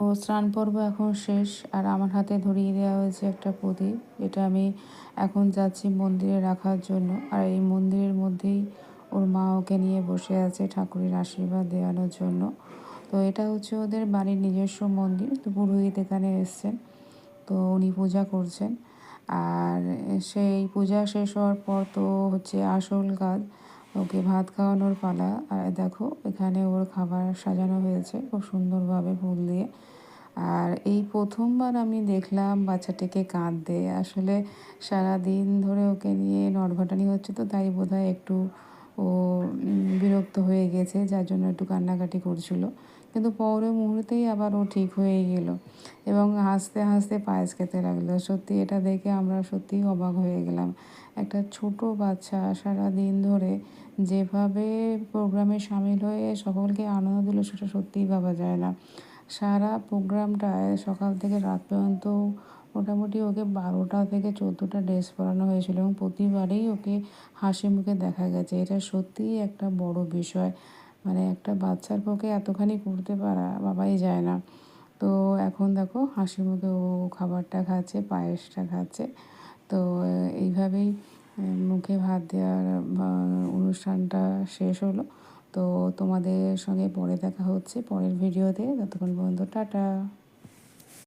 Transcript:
তো স্নান পর্ব এখন শেষ আর আমার হাতে ধরিয়ে দেওয়া হয়েছে একটা প্রদীপ। এটা আমি এখন যাচ্ছি মন্দিরে রাখার জন্য। আর এই মন্দিরের মধ্যেই ওর মা ওকে নিয়ে বসে আছে ঠাকুরের আশীর্বাদ দেওয়ানোর জন্য। তো এটা হচ্ছে ওদের বাড়ির নিজস্ব মন্দির। তো পুরোহিত এখানে এসছেন, তো উনি পূজা করছেন। আর সেই পূজা শেষ হওয়ার পর তো হচ্ছে আসল কাজ, ওকে ভাত খাওয়ানোর পালা। আর দেখো এখানে ওর খাবার সাজানো হয়েছে খুব সুন্দরভাবে ফুল দিয়ে। আর এই প্রথমবার আমি দেখলাম বাচ্চাটিকে কাঁদতে। আসলে সারাদিন ধরে ওকে নিয়ে নটঘটানি হচ্ছে, তো তাই বোধহয় একটু ও বিরক্ত হয়ে গেছে, যার জন্য একটু কান্নাকাটি করছিল। কিন্তু পরের মুহূর্তেই আবার ও ঠিক হয়ে গেল এবং হাসতে হাসতে পায়েস খেতে লাগলো। সত্যি এটা দেখে আমরা সত্যিই অবাক হয়ে গেলাম। একটা ছোট বাচ্চা সারাদিন ধরে যেভাবে প্রোগ্রামে সামিল হয়ে সকলকে আনন্দ দিল, সেটা সত্যিই ভাবা যায় না। সারা প্রোগ্রামটায় সকাল থেকে রাত পর্যন্ত মোটামুটি ওকে 12টা থেকে 14টা ড্রেস পরানো হয়েছিল এবং প্রতিবারেই ওকে হাসি মুখে দেখা গেছে। এটা সত্যিই একটা বড় বিষয়। মানে একটা বাচ্চার পক্ষে এতখানি করতে পারা ভাবাই যায় না। তো এখন দেখো হাসি মুখে ও খাবারটা খাচ্ছে, পায়েসটা খাচ্ছে। তো এইভাবেই মুখে ভাত দেওয়ার অনুষ্ঠানটা শেষ হলো। তো তোমাদের সঙ্গে পরে দেখা হচ্ছে পরের ভিডিওতে। ততক্ষণ পর্যন্ত টাটা।